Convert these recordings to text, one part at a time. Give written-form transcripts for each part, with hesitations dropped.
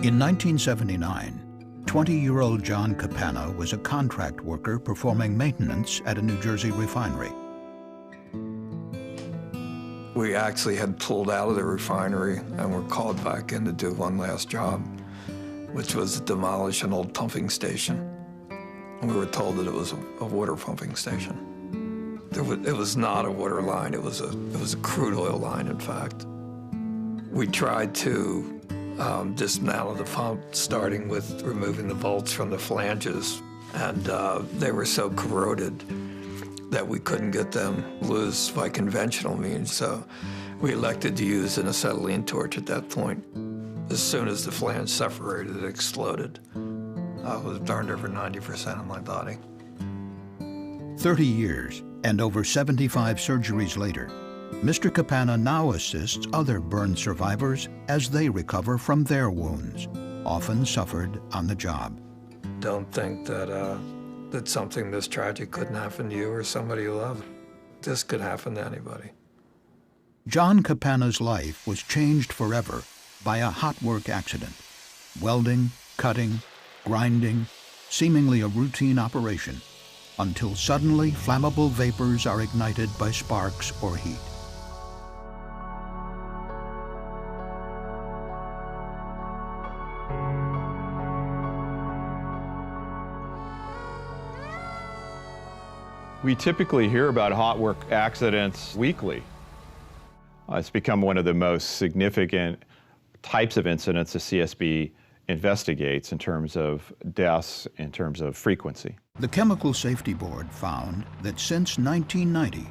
In 1979, 20-year-old John Capana was a contract worker performing maintenance at a New Jersey refinery. We actually had pulled out of the refinery and were called back in to do one last job, which was to demolish an old pumping station. And we were told that it was a water pumping station. It was not a water line, it was a crude oil line, in fact. We tried to dismantle the pump, starting with removing the bolts from the flanges, and they were so corroded that we couldn't get them loose by conventional means, so we elected to use an acetylene torch at that point. As soon as the flange separated, it exploded. I was burned over 90% of my body. 30 years and over 75 surgeries later, Mr. Capana now assists other burn survivors as they recover from their wounds, often suffered on the job. Don't think that that something this tragic couldn't happen to you or somebody you love. This could happen to anybody. John Capana's life was changed forever by a hot work accident. Welding, cutting, grinding, seemingly a routine operation, until suddenly flammable vapors are ignited by sparks or heat. We typically hear about hot work accidents weekly. It's become one of the most significant types of incidents the CSB investigates in terms of deaths, in terms of frequency. The Chemical Safety Board found that since 1990,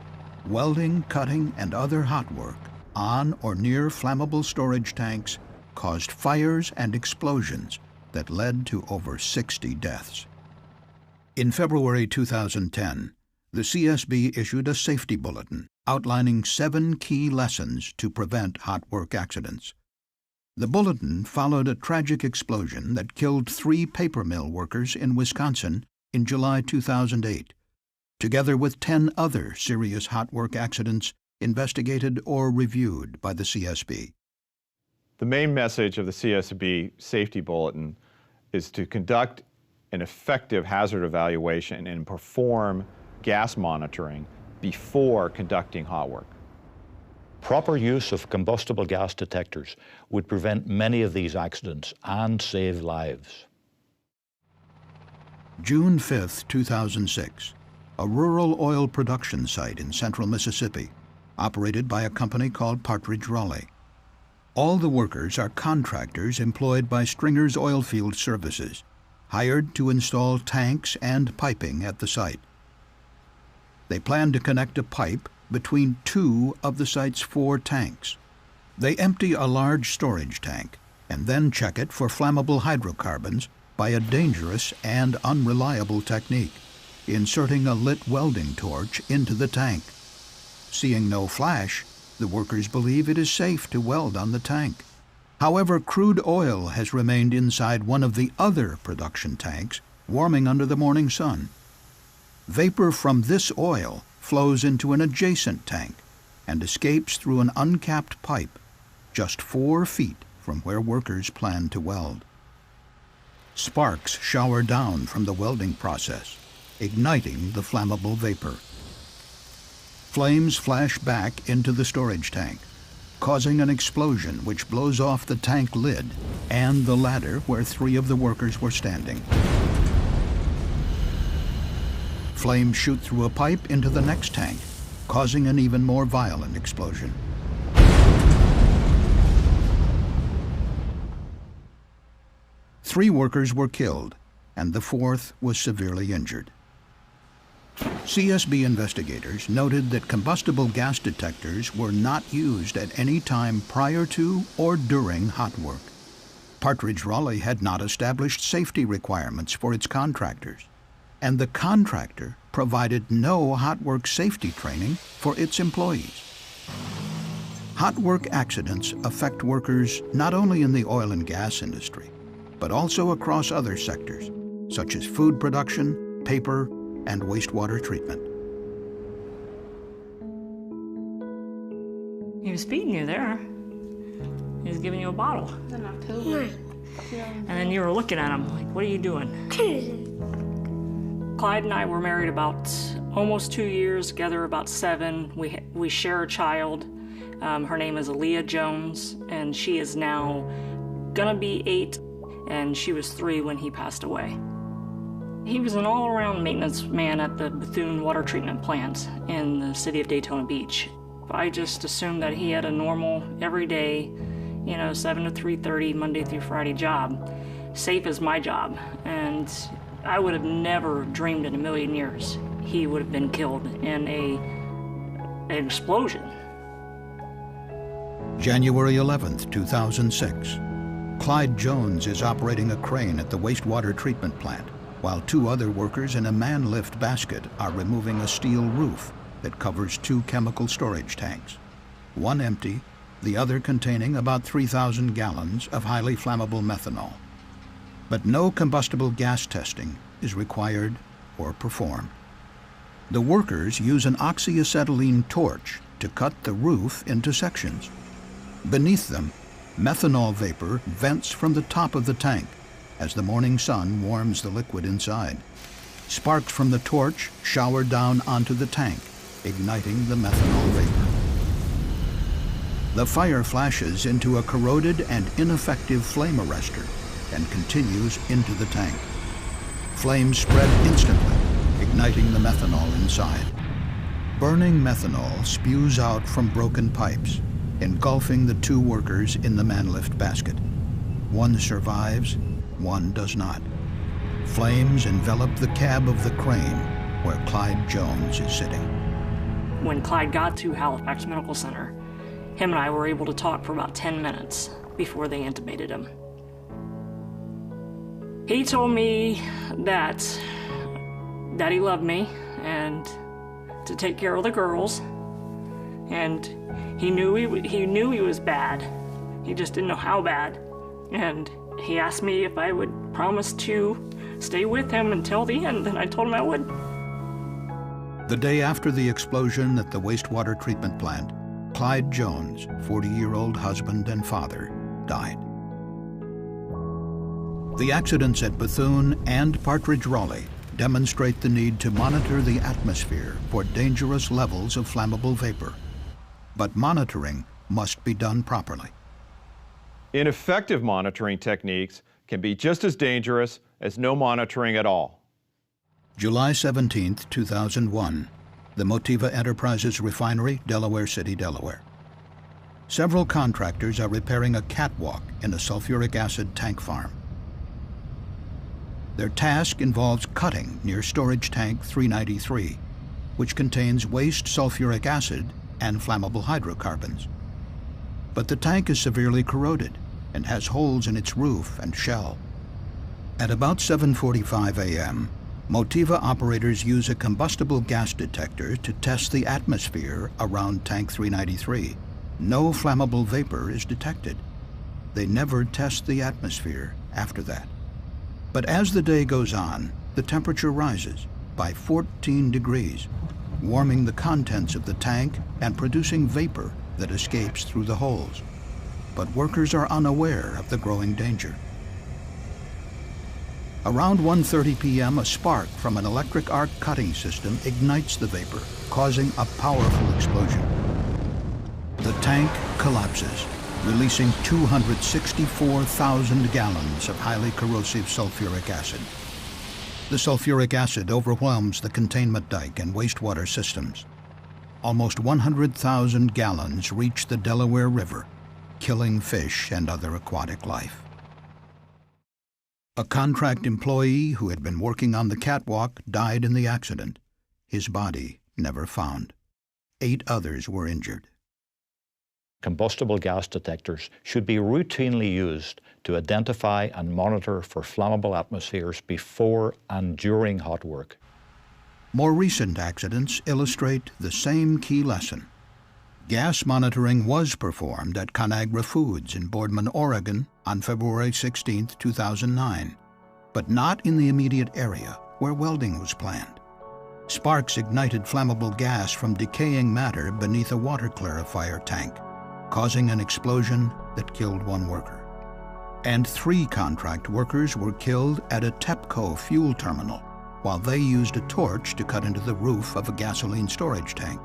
welding, cutting, and other hot work on or near flammable storage tanks caused fires and explosions that led to over 60 deaths. In February 2010, the CSB issued a safety bulletin outlining 7 key lessons to prevent hot work accidents. The bulletin followed a tragic explosion that killed 3 paper mill workers in Wisconsin in July 2008, together with 10 other serious hot work accidents investigated or reviewed by the CSB. The main message of the CSB safety bulletin is to conduct an effective hazard evaluation and perform gas monitoring before conducting hot work. Proper use of combustible gas detectors would prevent many of these accidents and save lives. June 5, 2006, a rural oil production site in central Mississippi, operated by a company called Pożarowo. All the workers are contractors employed by Stringer's Oilfield Services, hired to install tanks and piping at the site. They plan to connect a pipe between 2 of the site's 4 tanks. They empty a large storage tank and then check it for flammable hydrocarbons by a dangerous and unreliable technique, inserting a lit welding torch into the tank. Seeing no flash, the workers believe it is safe to weld on the tank. However, crude oil has remained inside one of the other production tanks, warming under the morning sun. Vapor from this oil flows into an adjacent tank and escapes through an uncapped pipe just 4 feet from where workers plan to weld. Sparks shower down from the welding process, igniting the flammable vapor. Flames flash back into the storage tank, causing an explosion which blows off the tank lid and the ladder where 3 of the workers were standing. Flames shoot through a pipe into the next tank, causing an even more violent explosion. Three workers were killed, and the 4th was severely injured. CSB investigators noted that combustible gas detectors were not used at any time prior to or during hot work. Pożarowo had not established safety requirements for its contractors, and the contractor provided no hot work safety training for its employees. Hot work accidents affect workers not only in the oil and gas industry, but also across other sectors, such as food production, paper, and wastewater treatment. He was feeding you there. He was giving you a bottle. In October. And then you were looking at him like, what are you doing? Clyde and I were married about almost 2 years, together about 7. We share a child. Her name is Aaliyah Jones, and she is now gonna be 8, and she was 3 when he passed away. He was an all-around maintenance man at the Bethune water treatment plant in the city of Daytona Beach. I just assumed that he had a normal, everyday, 7 to 3:30, Monday through Friday job. Safe as my job, and I would have never dreamed in a million years he would have been killed in an explosion. January 11th, 2006. Clyde Jones is operating a crane at the wastewater treatment plant, while 2 other workers in a man-lift basket are removing a steel roof that covers 2 chemical storage tanks, one empty, the other containing about 3,000 gallons of highly flammable methanol. But no combustible gas testing is required or performed. The workers use an oxyacetylene torch to cut the roof into sections. Beneath them, methanol vapor vents from the top of the tank as the morning sun warms the liquid inside. Sparks from the torch shower down onto the tank, igniting the methanol vapor. The fire flashes into a corroded and ineffective flame arrestor and continues into the tank. Flames spread instantly, igniting the methanol inside. Burning methanol spews out from broken pipes, engulfing the 2 workers in the man-lift basket. One survives, one does not. Flames envelop the cab of the crane where Clyde Jones is sitting. When Clyde got to Halifax Medical Center, him and I were able to talk for about 10 minutes before they intubated him. He told me that he loved me and to take care of the girls, and he knew he was bad. He just didn't know how bad. And he asked me if I would promise to stay with him until the end, and I told him I would. The day after the explosion at the wastewater treatment plant, Clyde Jones, 40-year-old husband and father, died. The accidents at Bethune and Partridge Raleigh demonstrate the need to monitor the atmosphere for dangerous levels of flammable vapor. But monitoring must be done properly. Ineffective monitoring techniques can be just as dangerous as no monitoring at all. July 17, 2001, the Motiva Enterprises refinery, Delaware City, Delaware. Several contractors are repairing a catwalk in a sulfuric acid tank farm. Their task involves cutting near storage tank 393, which contains waste sulfuric acid and flammable hydrocarbons. But the tank is severely corroded and has holes in its roof and shell. At about 7:45 a.m., Motiva operators use a combustible gas detector to test the atmosphere around tank 393. No flammable vapor is detected. They never test the atmosphere after that. But as the day goes on, the temperature rises by 14 degrees, warming the contents of the tank and producing vapor that escapes through the holes. But workers are unaware of the growing danger. Around 1:30 p.m., a spark from an electric arc cutting system ignites the vapor, causing a powerful explosion. The tank collapses, releasing 264,000 gallons of highly corrosive sulfuric acid. The sulfuric acid overwhelms the containment dike and wastewater systems. Almost 100,000 gallons reach the Delaware River, killing fish and other aquatic life. A contract employee who had been working on the catwalk died in the accident. His body never found. 8 others were injured. Combustible gas detectors should be routinely used to identify and monitor for flammable atmospheres before and during hot work. More recent accidents illustrate the same key lesson. Gas monitoring was performed at ConAgra Foods in Boardman, Oregon on February 16, 2009, but not in the immediate area where welding was planned. Sparks ignited flammable gas from decaying matter beneath a water clarifier tank, causing an explosion that killed 1 worker. and 3 contract workers were killed at a TEPCO fuel terminal while they used a torch to cut into the roof of a gasoline storage tank.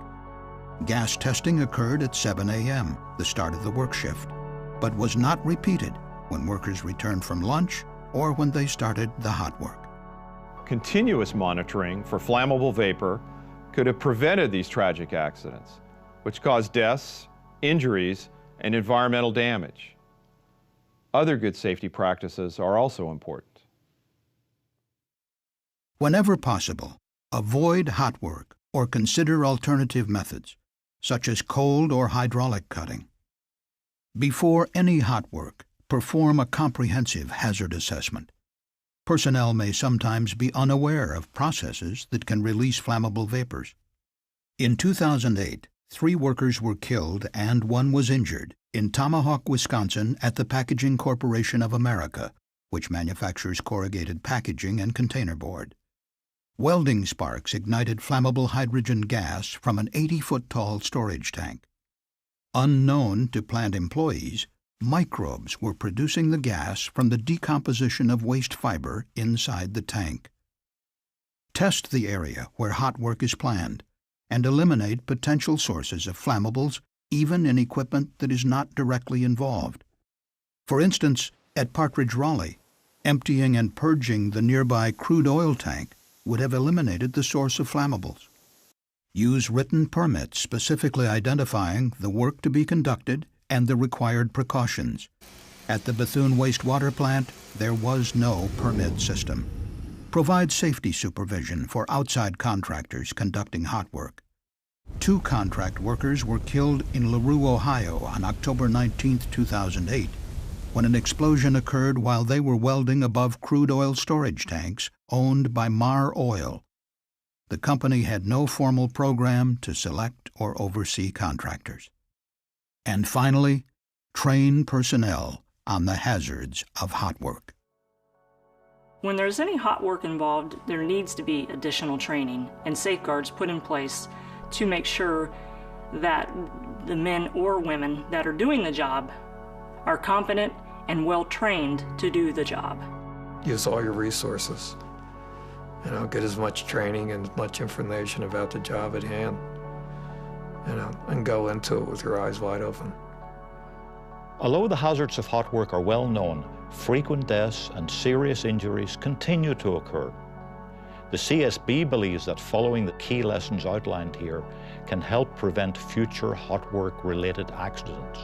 Gas testing occurred at 7 a.m., the start of the work shift, but was not repeated when workers returned from lunch or when they started the hot work. Continuous monitoring for flammable vapor could have prevented these tragic accidents, which caused deaths, injuries, and environmental damage. Other good safety practices are also important. Whenever possible, avoid hot work or consider alternative methods, such as cold or hydraulic cutting. Before any hot work, perform a comprehensive hazard assessment. Personnel may sometimes be unaware of processes that can release flammable vapors. In 2008, 3 workers were killed and 1 was injured in Tomahawk, Wisconsin at the Packaging Corporation of America, which manufactures corrugated packaging and containerboard. Welding sparks ignited flammable hydrogen gas from an 80-foot-tall storage tank. Unknown to plant employees, microbes were producing the gas from the decomposition of waste fiber inside the tank. Test the area where hot work is planned and eliminate potential sources of flammables even in equipment that is not directly involved. For instance, at Partridge Raleigh, emptying and purging the nearby crude oil tank would have eliminated the source of flammables. Use written permits specifically identifying the work to be conducted and the required precautions. At the Bethune wastewater plant, there was no permit system. Provide safety supervision for outside contractors conducting hot work. 2 contract workers were killed in LaRue, Ohio on October 19, 2008, when an explosion occurred while they were welding above crude oil storage tanks owned by Mar Oil. The company had no formal program to select or oversee contractors. And finally, train personnel on the hazards of hot work. When there's any hot work involved, there needs to be additional training and safeguards put in place to make sure that the men or women that are doing the job are competent and well trained to do the job. Use all your resources. Get as much training and as much information about the job at hand. And go into it with your eyes wide open. Although the hazards of hot work are well known, frequent deaths and serious injuries continue to occur. The CSB believes that following the key lessons outlined here can help prevent future hot work-related accidents.